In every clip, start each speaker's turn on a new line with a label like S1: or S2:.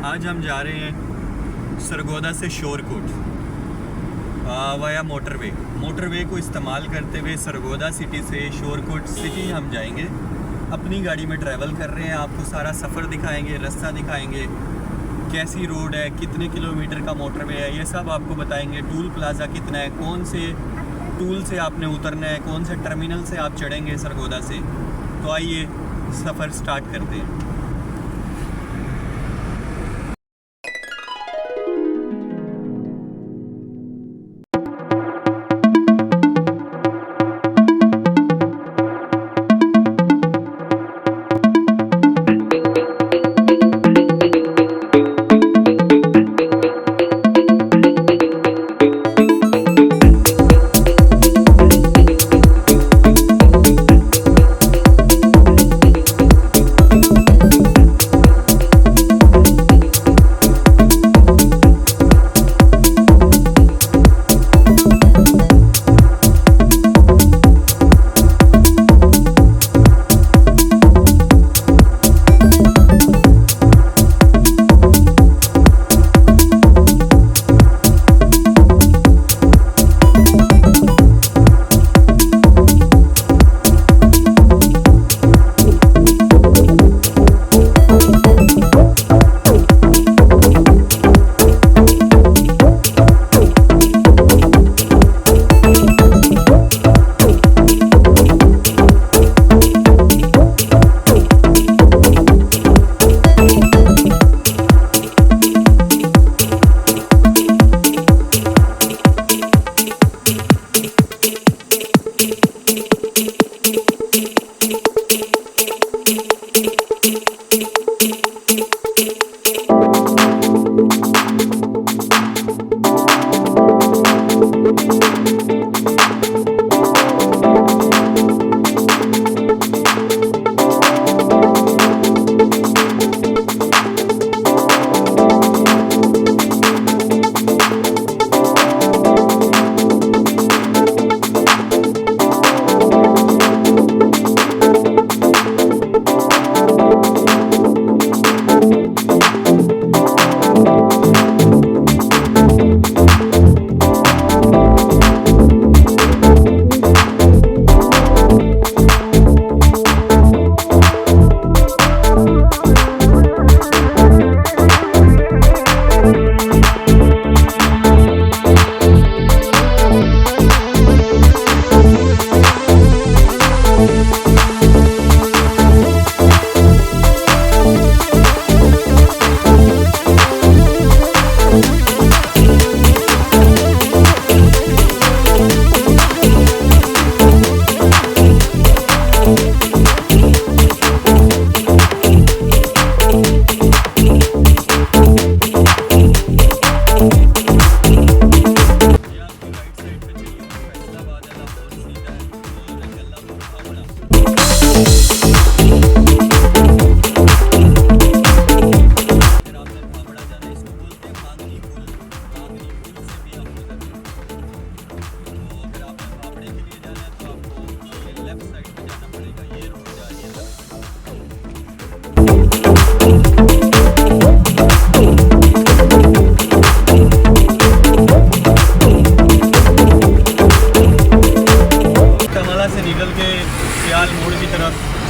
S1: आज हम जा रहे हैं सरगोदा से शोरकोट वाया मोटरवे को इस्तेमाल करते हुए सरगोदा सिटी से शोरकोट सिटी हम जाएंगे। अपनी गाड़ी में ट्रैवल कर रहे हैं, आपको सारा सफ़र दिखाएंगे, रास्ता दिखाएंगे, कैसी रोड है, कितने किलोमीटर का मोटरवे है, ये सब आपको बताएंगे। टूल प्लाज़ा कितना है, कौन से टूल से आपने उतरना है, कौन से टर्मिनल से आप चढ़ेंगे सरगोदा से। तो आइए सफ़र स्टार्ट करते हैं।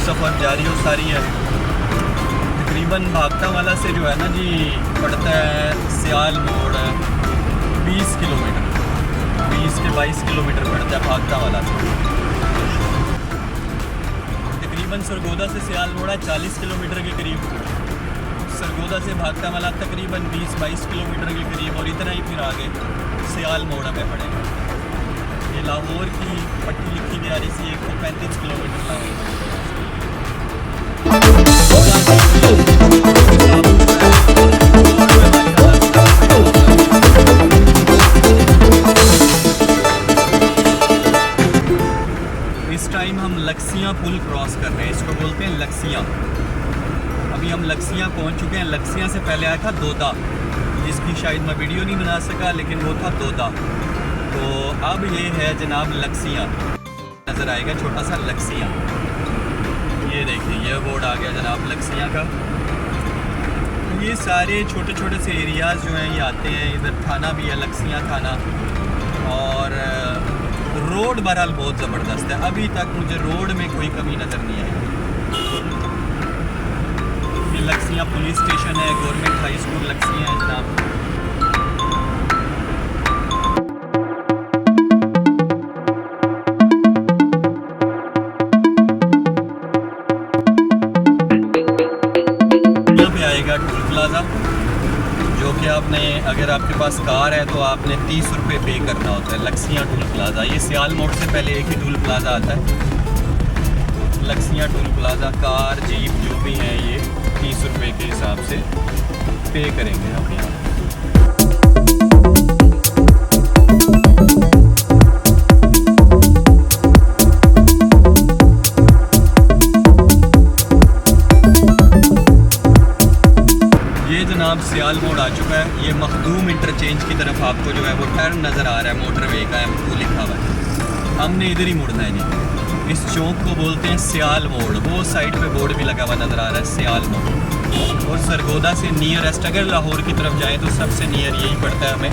S1: सफ़र जारी और सारी है। तकरीबन भागता वाला से जो है ना जी पड़ता है सियाल मोड़ 20 किलोमीटर, 20 के 22 किलोमीटर पड़ता है भागता वाला से। तकरीबन सरगोदा से सियाल मोड़ा 40 किलोमीटर के करीब, सरगोदा से भागता वाला तकरीबन 20-22 किलोमीटर के करीब, और इतना ही फिर आगे सियाल मोड़ा पे पड़ेगा। ये लाहौर की पट्टी लिखी जा रही थी 135 किलोमीटर लाहौर। इस टाइम हम लक्सियाँ पुल क्रॉस कर रहे हैं, इसको बोलते हैं लक्सियाँ। अभी हम लक्सियाँ पहुंच चुके हैं। लक्सियाँ से पहले आया था दोदा, जिसकी शायद मैं वीडियो नहीं बना सका, लेकिन वो था दोदा। तो अब ये है जनाब लक्सियाँ, नज़र आएगा छोटा सा लक्सियाँ। ये देखिए ये बोर्ड आ गया जनाब लक्सियाँ का। ये सारे छोटे छोटे से एरियाज़ जो हैं ये आते हैं। इधर थाना भी है, लक्सियाँ थाना। और रोड बहरहाल बहुत ज़बरदस्त है, अभी तक मुझे रोड में कोई कमी नज़र नहीं आई। ये लक्सियाँ पुलिस स्टेशन है, गवर्नमेंट हाई स्कूल लक्सियाँ है जनाब। टोल प्लाज़ा, जो कि आपने अगर आपके पास कार है तो आपने 30 रुपये पे करना होता है। लक्सियाँ टोल प्लाज़ा, ये सियाल मोड़ से पहले एक ही टोल प्लाज़ा आता है। लक्सियाँ टोल प्लाज़ा, कार जीप जो भी हैं ये 30 रुपये के हिसाब से पे करेंगे हम यहाँ। जनाब सियाल मोड़ आ चुका है। ये मखदूम इंटरचेंज की तरफ आपको जो है वो टर्न नज़र आ रहा है, मोटरवे का M2 लिखा हुआ है। हमने इधर ही मुड़ना है नहीं। इस चौक को बोलते हैं सियाल मोड़। वो साइड पे बोर्ड भी लगा हुआ नज़र आ रहा है सियाल मोड़। और सरगोदा से नियरेस्ट अगर लाहौर की तरफ जाएँ तो सबसे नियर यही पड़ता है हमें,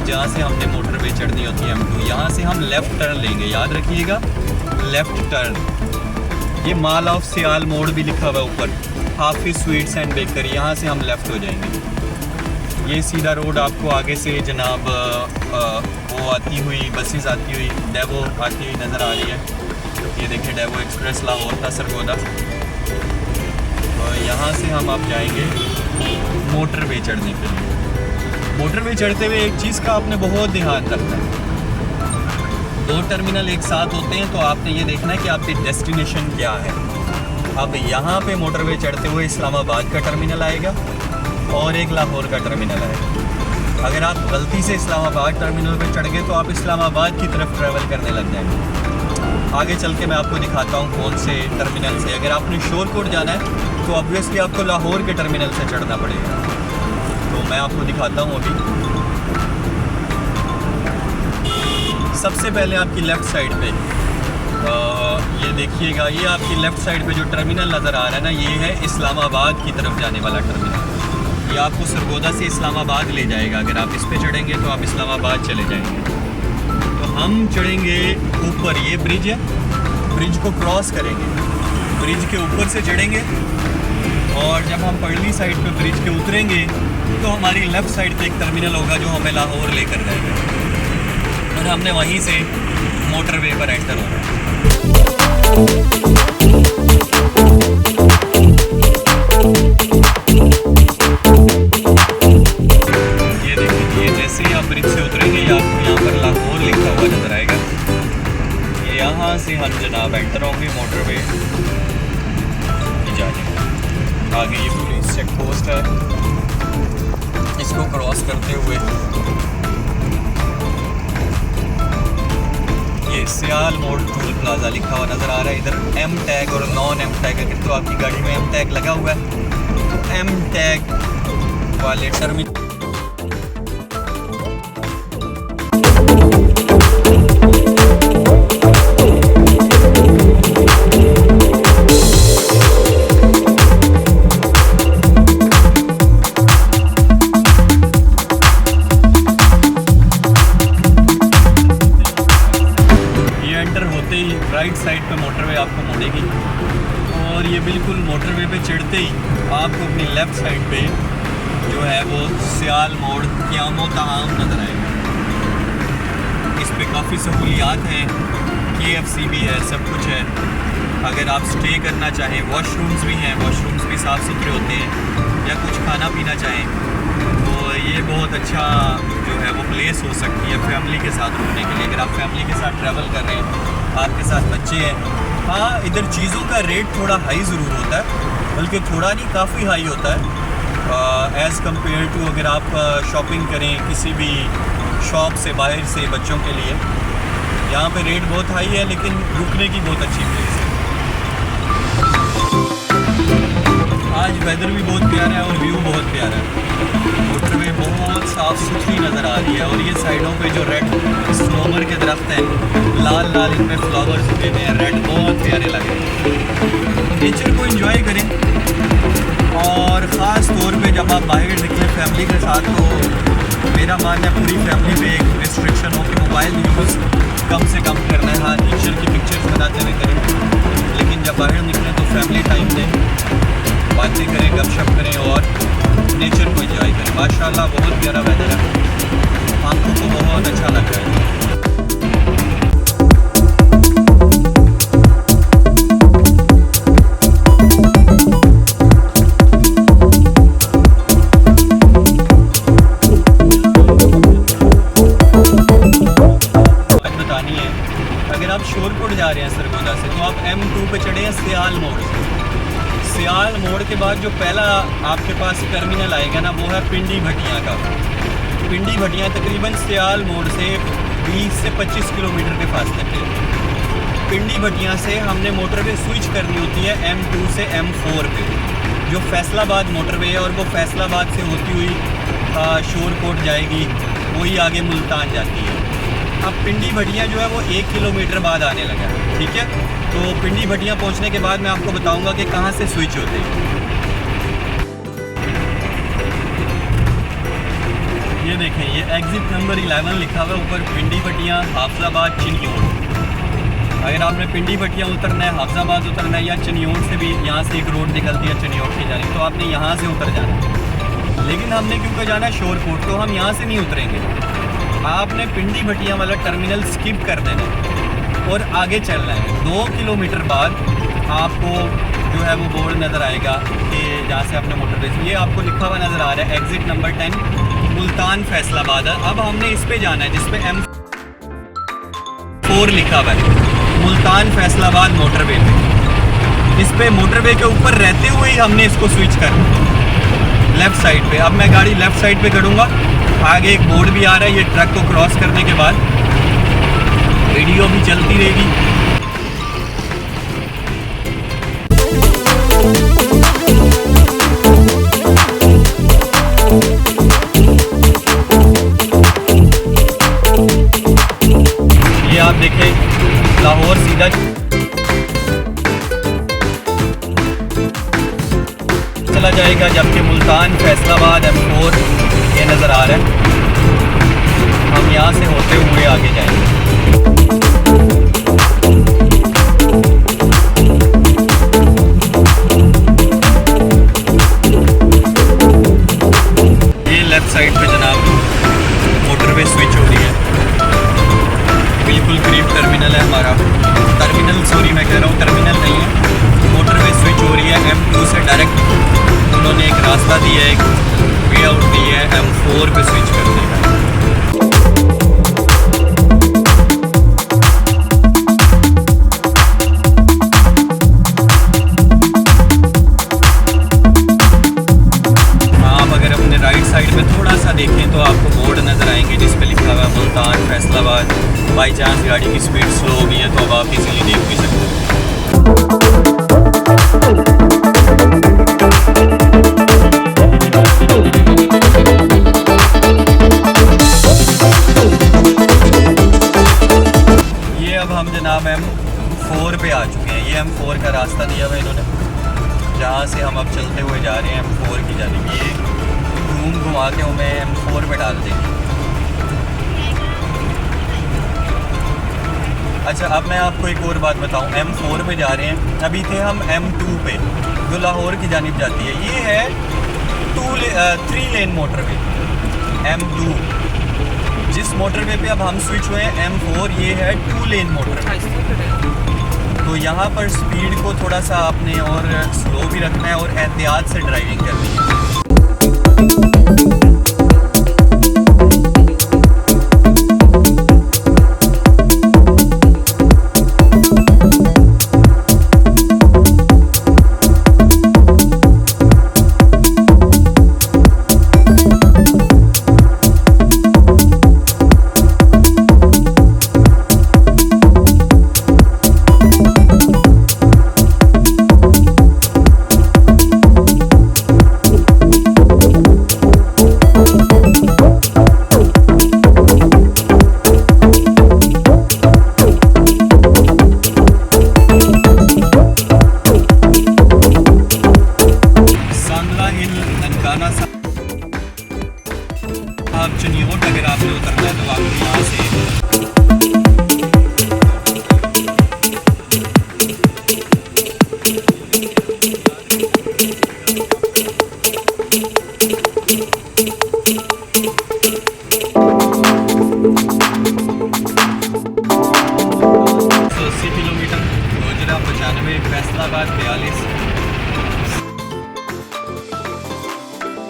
S1: जहाँ से हमने मोटरवे चढ़नी होती है M2। यहाँ से हम लेफ़्ट टर्न लेंगे, याद रखिएगा, लेफ़्ट टर्न। ये माल ऑफ सियाल मोड़ भी लिखा हुआ है ऊपर, हाफिज़ स्वीट्स एंड बेकर। यहाँ से हम लेफ़्ट हो जाएंगे। ये सीधा रोड आपको आगे से जनाब वो आती हुई बसेस आती हुई डेवो आती हुई नज़र आ रही है। ये देखिए डेवो एक्सप्रेस लाहौर था सरगोदा। और यहाँ से हम आप जाएंगे मोटरवे चढ़ने के लिए। मोटरवे चढ़ते हुए एक चीज़ का आपने बहुत ध्यान रखना है। 2 टर्मिनल एक साथ होते हैं तो आपने ये देखना है कि आपकी डेस्टिनेशन क्या है। अब यहाँ पे मोटरवे चढ़ते हुए इस्लामाबाद का टर्मिनल आएगा और एक लाहौर का टर्मिनल आएगा। अगर आप गलती से इस्लामाबाद टर्मिनल पे चढ़ गए तो आप इस्लामाबाद की तरफ ट्रैवल करने लग जाएंगे। आगे चल के मैं आपको दिखाता हूँ कौन से टर्मिनल से। अगर आपने शोरकोट जाना है तो ऑब्वियसली आपको लाहौर के टर्मिनल से चढ़ना पड़ेगा। तो मैं आपको दिखाता हूँ अभी। सबसे पहले आपकी लेफ़्ट साइड पे ये देखिएगा, ये आपकी लेफ़्ट साइड पे जो टर्मिनल नज़र आ रहा है ना, ये है इस्लामाबाद की तरफ जाने वाला टर्मिनल। ये आपको सरगोदा से इस्लामाबाद ले जाएगा। अगर आप इस पे चढ़ेंगे तो आप इस्लामाबाद चले जाएंगे। तो हम चढ़ेंगे ऊपर, ये ब्रिज है, ब्रिज को क्रॉस करेंगे, ब्रिज के ऊपर से चढ़ेंगे और जब हम पर्ली साइड पे ब्रिज के उतरेंगे तो हमारी लेफ़्ट साइड पे एक टर्मिनल होगा जो हमें लाहौर लेकर जाएगा और हमने वहीं से मोटरवे पर एंटर होना है। ये देखिए, जैसे ही आप ब्रिज से उतरेंगे ये आपको यहाँ पर लाहौर लिखा हुआ नजर आएगा। ये यहाँ से हम जनाब एंटर होंगे मोटरवे जाने। आगे ये पुलिस चेक पोस्ट है, इसको क्रॉस करते हुए ये सियाल मोड़ टोल प्लाज़ा लिखा हुआ नज़र आ रहा है। इधर M टैग और नॉन M टैग, अगर तो आपकी गाड़ी में M टैग लगा हुआ है तो M टैग वाले टर्मिनल राइट साइड पे मोटरवे आपको मुड़ेगी और ये बिल्कुल मोटरवे पे चढ़ते ही आपको अपनी लेफ़्ट साइड पे जो है वो सियाल मोड़ क़यामो तआम नज़र आएगा। इस पे काफ़ी सहूलियात हैं, KFC भी है, सब कुछ है। अगर आप स्टे करना चाहें, वॉशरूम्स भी हैं, वॉशरूम्स भी साफ़ सुथरे होते हैं, या कुछ खाना पीना चाहें तो ये बहुत अच्छा जो है वो प्लेस हो सकती है फैमिली के साथ रुकने के लिए। अगर आप फैमिली के साथ ट्रैवल कर रहे हैं, आपके साथ बच्चे हैं, हाँ इधर चीज़ों का रेट थोड़ा हाई ज़रूर होता है, बल्कि थोड़ा नहीं काफ़ी हाई होता है एज़ कम्पेयर टू अगर आप शॉपिंग करें किसी भी शॉप से बाहर से बच्चों के लिए। यहाँ पे रेट बहुत हाई है लेकिन रुकने की बहुत अच्छी प्लेस है। आज वेदर भी बहुत प्यारा है और व्यू बहुत प्यारा है। मोटरवे बहुत साफ़ सुथरी नज़र आ रही है और ये साइडों पे जो रेड स्नोबर के दरख्त हैं, लाल लाल इनमें फ्लावर्स उगे हुए हैं, रेड, बहुत प्यारे लग रहे हैं। नेचर को एंजॉय करें और ख़ास तौर पे जब आप बाहर निकले फैमिली के साथ, तो मेरा मानना है पूरी फैमिली पे एक रिस्ट्रिक्शन हो कि मोबाइल यूज़ कम से कम करना है। हाँ, नेचर की पिक्चर्स बनाते हुए करें, लेकिन जब बाहर निकलें तो फैमिली टाइम दें, बातें करें, गपशप करें और नेचर को एंजॉय करें। माशाल्लाह बहुत प्यारा वेदर है, आंखों को बहुत अच्छा लग रहा है। अगर आप शोरकोट जा रहे हैं सरगोदा से, तो आप M2 पे चढ़े हैं सियाल मोड़ से। सियाल मोड़ के बाद जो पहला आपके पास टर्मिनल आएगा ना, वो है पिंडी भटियाँ का। पिंडी भटियाँ तकरीबन सियाल मोड़ से 20 से 25 किलोमीटर के फासले पे। पिंडी भटियाँ से हमने मोटरवे स्विच करनी होती है M2 से M4 पे, जो फैसलाबाद मोटरवे है, और वो फैसलाबाद से होती हुई शोरकोट जाएगी, वही आगे मुल्तान जाती है। अब पिंडी भटियाँ जो है वो 1 किलोमीटर बाद आने लगा है, ठीक है। तो पिंडी भटियाँ पहुँचने के बाद मैं आपको बताऊंगा कि कहाँ से स्विच होते हैं। ये देखें, ये एग्ज़िट नंबर 11 लिखा हुआ है ऊपर, पिंडी भटियाँ, हाफजाबाद, चिन्योट। अगर आपने पिंडी भटियाँ उतरना है, हाफजाबाद उतरना है, या चिन्योट से भी यहाँ से एक रोड निकलती है चिन्योट की जानी, तो आपने यहाँ से उतर जाना है। लेकिन हमने क्योंकि जाना है शोरकोट, तो हम यहाँ से नहीं उतरेंगे। आपने पिंडी भटियाँ वाला टर्मिनल स्किप कर देना है और आगे चलना है। 2 किलोमीटर बाद आपको जो है वो बोर्ड नज़र आएगा कि जहाँ से आपने मोटरवे, ये आपको लिखा हुआ नज़र आ रहा है एग्ज़िट नंबर 10 मुल्तान फैसलाबाद है। अब हमने इस पे जाना है जिस पे M4 लिखा हुआ है, मुल्तान फैसलाबाद मोटरवे पे। इस पे मोटरवे के ऊपर रहते हुए ही हमने इसको स्विच करना लेफ़्ट साइड पे। अब मैं गाड़ी लेफ़्ट साइड पे करूँगा, आगे एक बोर्ड भी आ रहा है, ये ट्रक को क्रॉस करने के बाद वीडियो भी चलती रहेगी। ये आप देखें, लाहौर सीधा चला जाएगा, जबकि मुल्तान फैसलाबाद M4 ये नज़र आ रहा है। हम यहाँ से होते हुए आगे जाएंगे। ये लेफ़्ट साइड पे जनाब मोटरवे स्विच हो रही है, बिल्कुल करीब टर्मिनल है हमारा। टर्मिनल, सॉरी मैं कह रहा हूँ टर्मिनल नहीं है, मोटरवे स्विच हो रही है M2 से डायरेक्ट। उन्होंने एक रास्ता दिया है, एक वे आउट दी है M4 पे स्विच करने का। आप अगर अपने राइट साइड पे थोड़ा सा देखें तो आपको बोर्ड नज़र आएंगे जिस पे लिखा हुआ है मुल्तान फैसलाबाद। बाई चांस गाड़ी की स्पीड स्लो होगी है तो अब आप इजीली देख भी सकते हैं। हम जनाब M4 पे आ चुके हैं। ये M4 का रास्ता दिया हुआ इन्होंने, जहाँ से हम अब चलते हुए जा रहे हैं M4 की जानिब। ये घुमा के हमें M4 पे डाल देंगे। अच्छा, अब मैं आपको एक और बात बताऊँ, M4 पे जा रहे हैं, अभी थे हम M2 पे जो लाहौर की जानिब जाती है। ये है 3 लेन मोटरवे M2। जिस मोटरवे पे अब हम स्विच हुए हैं M4, ये है 2 लेन मोटरवे। तो यहाँ पर स्पीड को थोड़ा सा आपने और स्लो भी रखना है और एहतियात से ड्राइविंग करनी है। आप चुनियोट अगर आपने उतरना है तो आपको यहाँ से गोजरा 95, फैसलाबाद 42,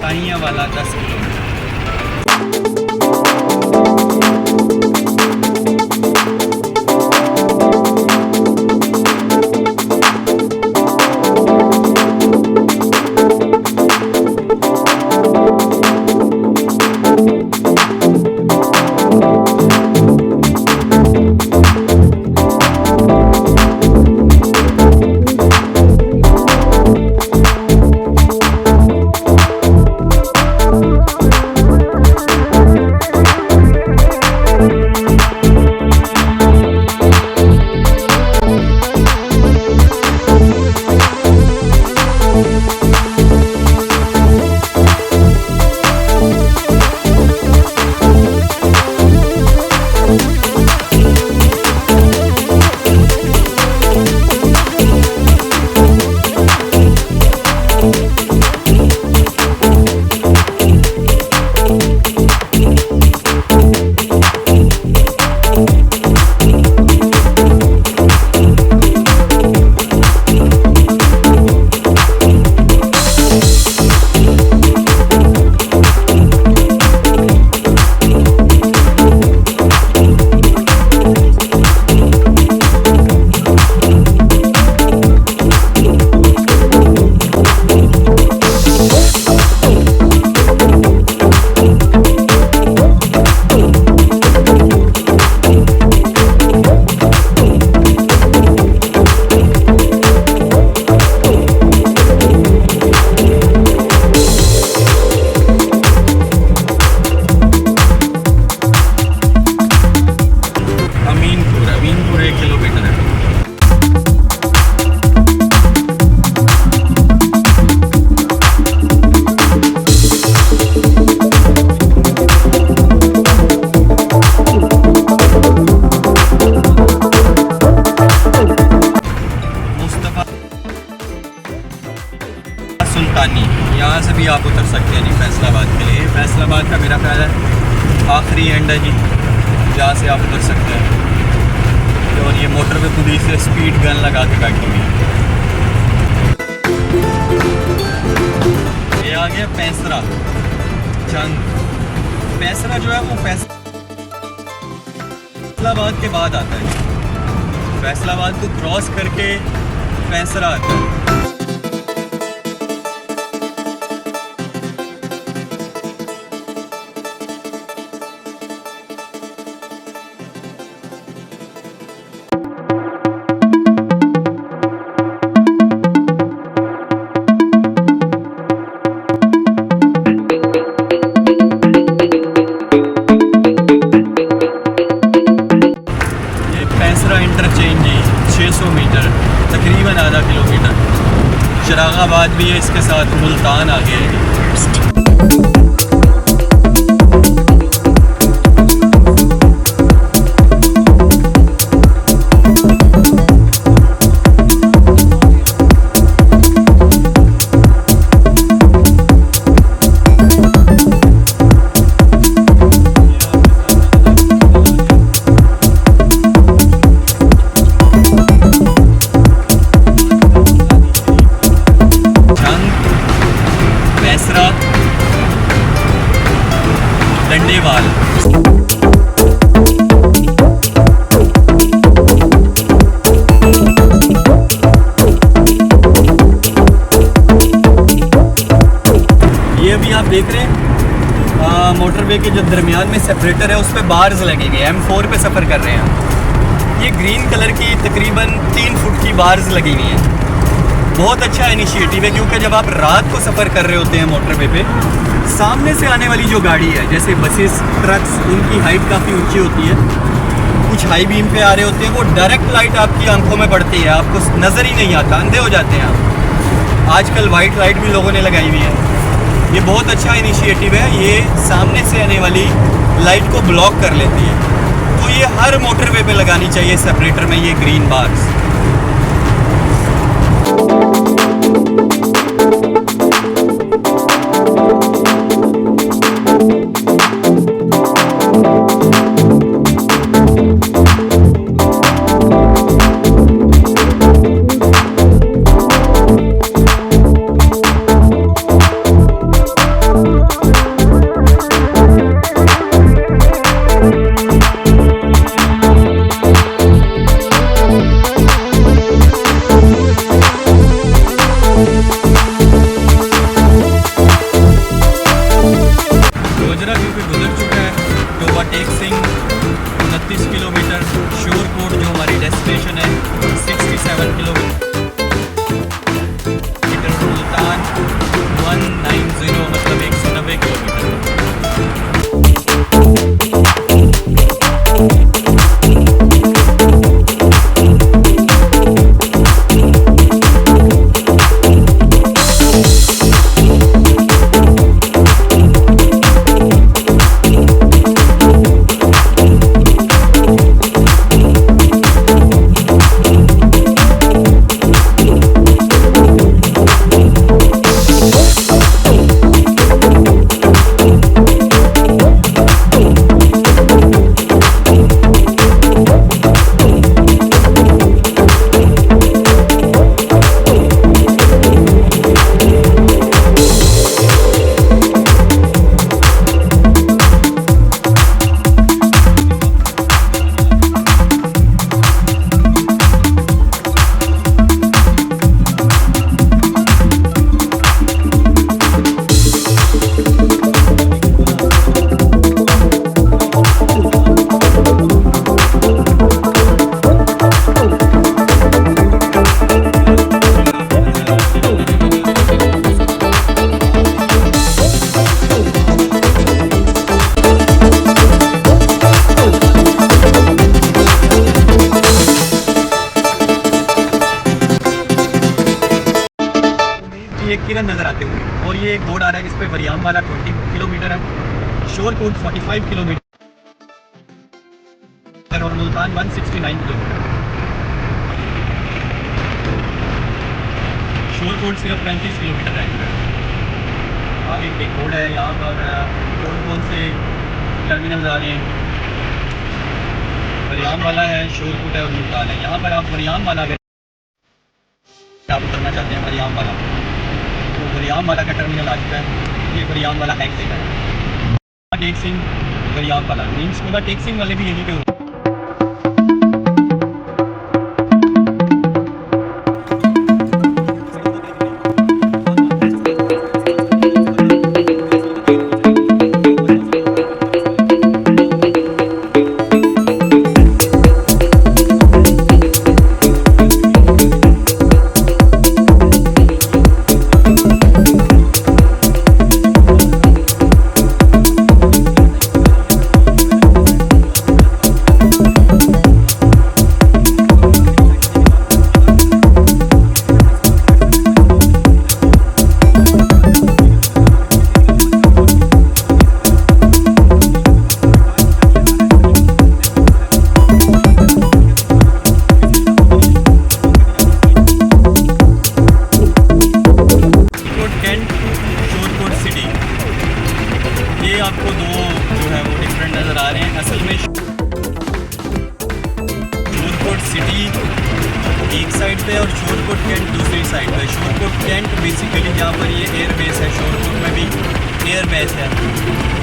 S1: ताइयां वाला 10 किलोमीटर। यहाँ से भी आप उतर सकते हैं जी फैसलाबाद के लिए। फैसलाबाद का मेरा ख्याल है आखिरी एंड है जी, जहाँ से आप उतर सकते हैं। और ये मोटरवे पुलिस से स्पीड गन लगा के बैठी हुई है। ये आ गया पैंसरा चंद। पैंसरा जो है वो फैसलाबाद के बाद आता है। फैसलाबाद को क्रॉस करके पैंसरा आता है। इंटरचेंज 600 मीटर, तकरीबन आधा किलोमीटर। चिरागाबाद भी है इसके साथ, मुल्तान आ गया है। डंडेवाल ये अभी आप देख रहे हैं मोटरवे के जो दरमियान में सेपरेटर है उस पर बार्स लगे गए। M4 पे सफ़र कर रहे हैं। ये ग्रीन कलर की तकरीबन 3 फुट की बार्स लगी हुई हैं। बहुत अच्छा इनिशिएटिव है, क्योंकि जब आप रात को सफ़र कर रहे होते हैं मोटरवे पे, सामने से आने वाली जो गाड़ी है जैसे बसेस, ट्रक्स, उनकी हाइट काफ़ी ऊंची होती है। कुछ हाई बीम पे आ रहे होते हैं, वो डायरेक्ट लाइट आपकी आंखों में पड़ती है, आपको नज़र ही नहीं आता, अंधे हो जाते हैं आप। आजकल वाइट लाइट भी लोगों ने लगाई हुई है, ये बहुत अच्छा इनिशिएटिव है। ये सामने से आने वाली लाइट को ब्लॉक कर लेती है, तो ये हर मोटरवे पे लगानी चाहिए सेपरेटर में ये ग्रीन बार्स। किरण नज़र आते हुए, और ये एक बोर्ड आ रहा है जिस पे वरियाम वाला 20 किलोमीटर है, शोरकोट 45 किलोमीटर और मुल्तान 169 किलोमीटर। शोरकोट सिर्फ 35 किलोमीटर है। आगे एक बोर्ड है, यहाँ पर कौन से टर्मिनल आ रहे हैं। वरियाम वाला है, शोरकोट है और मुल्तान है। यहाँ पर आप वरियाम वाला अगर आप उतरना चाहते हैं वरियाम वाला, तो वरियाम वाला का टर्मिनल आ चुका है। ये वरियाम वाला एग्जिट है। टेक सिंह वरियाम वाला मीन्स होगा, टेक सिंह वाले भी यहीं पे होंगे। आपको दो जो है वो डिफरेंट नज़र आ रहे हैं। असल में शोरकोट सिटी एक साइड पे और शोरकोट कैंट दूसरी साइड पे। शोरकोट कैंट बेसिकली जहाँ पर ये एयर बेस है, शोरकोट में भी एयर बेस है,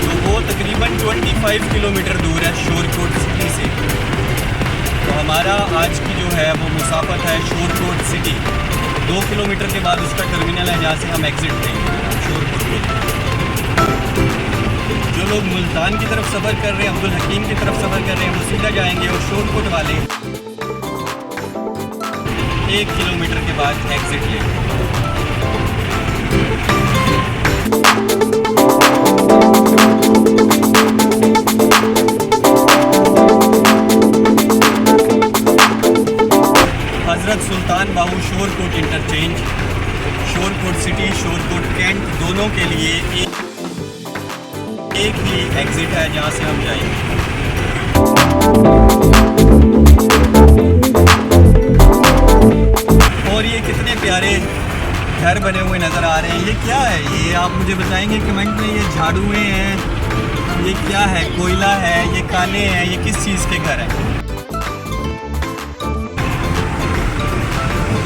S1: तो वो तकरीबन 25 किलोमीटर दूर है शोरकोट सिटी से। तो हमारा आज की जो है वो मुसाफत है शोरकोट सिटी। 2 किलोमीटर के बाद उसका टर्मिनल है जहाँ से हम एग्ज़िट देंगे शोरकोट को। जो लोग मुल्तान की तरफ सफ़र कर रहे हैं, अब्दुल हकीम की तरफ सफ़र कर रहे हैं, वो सीधा जाएंगे और शोरकोट वाले 1 किलोमीटर के बाद एग्ज़िट लेंगे। Hazrat Sultan Bahu Shorkot interchange, Shorkot city, Shorkot cantt दोनों के लिए एक ही एग्ज़िट है जहाँ से हम जाएंगे। और ये कितने प्यारे घर बने हुए नज़र आ रहे हैं। ये क्या है? ये आप मुझे बताएंगे कमेंट में। ये झाड़ुएँ हैं, ये क्या है? कोयला है, ये काले हैं, ये किस चीज़ के घर हैं?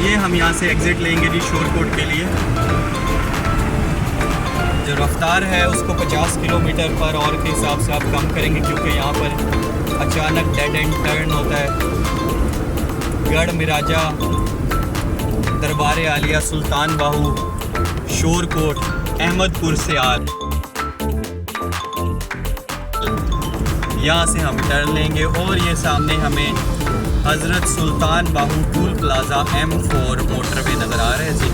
S1: ये हम यहाँ से एग्ज़िट लेंगे जी शोर कोट के लिए। जो रफ्तार है उसको 50 किलोमीटर पर आवर के हिसाब से आप कम करेंगे, क्योंकि यहाँ पर अचानक डेड एंड टर्न होता है। गढ़ मिराजा, दरबार आलिया, सुल्तान बाहू, शोर कोट, अहमदपुर से यहाँ से हम टर्न लेंगे और ये सामने हमें हज़रत सुल्तान बाहू टूल प्लाज़ा M4 मोटरवे नज़र आ रहा है जी।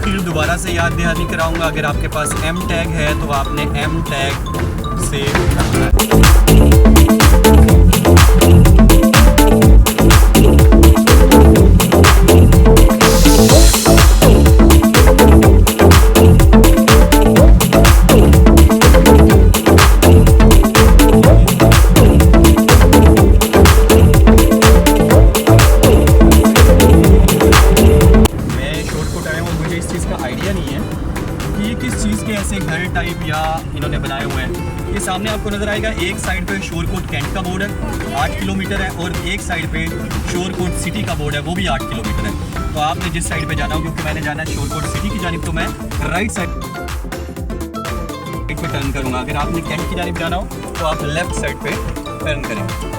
S1: फिर दोबारा से याद दहानी कराऊंगा, अगर आपके पास M टैग है तो आपने M टैग से करना है। टाइप या इन्होंने बनाए हुए हैं। ये सामने आपको नज़र आएगा, एक साइड पे शोर कोट कैंट का बोर्ड है 8 किलोमीटर है, और एक साइड पे शोर कोट सिटी का बोर्ड है, वो भी 8 किलोमीटर है। तो आपने जिस साइड पे जाना हो, क्योंकि मैंने जाना है शोर कोट सिटी की जानिब, तो मैं राइट साइड पे टर्न करूँगा। अगर आपने कैंट की जानिब जाना हो तो आप लेफ्ट साइड पे टर्न करेंगे।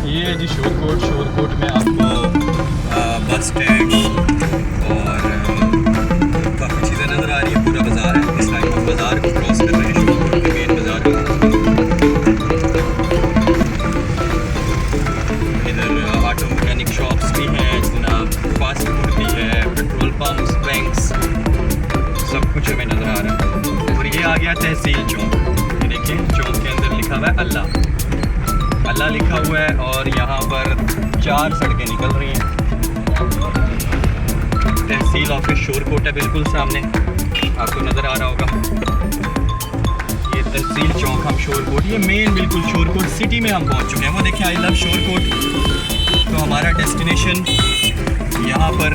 S1: ये है जी शोर कोट में आपको बस स्टैंड और काफ़ी चीज़ें नज़र आ रही है। पूरा बाज़ार है। इस टाइम हम बाज़ार को क्रॉस कर रहे हैं, शोर कोट के मेन बाज़ार में। इधर ऑटो मैकेनिक शॉप्स भी हैं जनाब, फास्ट फूड भी है, पेट्रोल पम्प्स, बैंक्स, सब कुछ हमें नज़र आ रहा है। और ये आ गया तहसील चौक। ये देखिए, चौक के अंदर लिखा हुआ है अल्लाह लिखा हुआ है, और यहाँ पर 4 सड़कें निकल रही हैं। तहसील ऑफिस शोर कोट है बिल्कुल सामने, आपको नज़र आ रहा होगा। ये तहसील चौक, हम शोर कोट, ये मेन बिल्कुल शोर कोट सिटी में हम पहुँच चुके हैं। वो देखिए, आई लव शोर कोट। तो हमारा डेस्टिनेशन यहाँ पर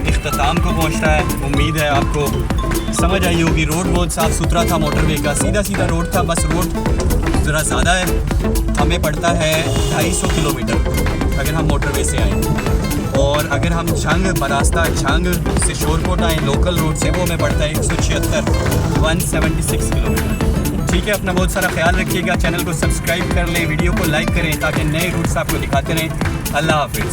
S1: इख्तिताम को पहुँचता है। उम्मीद है आपको समझ आई होगी। रोड बहुत साफ़ सुथरा था, मोटरवे का सीधा रोड था। बस रोड ज़रा ज़्यादा है, हमें पड़ता है 250 किलोमीटर अगर हम मोटरवे से आएँ, और अगर हम झंग बरास्ता झंग से शोर कोट आएँ लोकल रोड से, वो हमें पड़ता है 176 किलोमीटर। ठीक है, अपना बहुत सारा ख्याल रखिएगा। चैनल को सब्सक्राइब कर लें, वीडियो को लाइक करें ताकि नए रूट्स आपको दिखाते रहें। अल्लाह हाफिज़।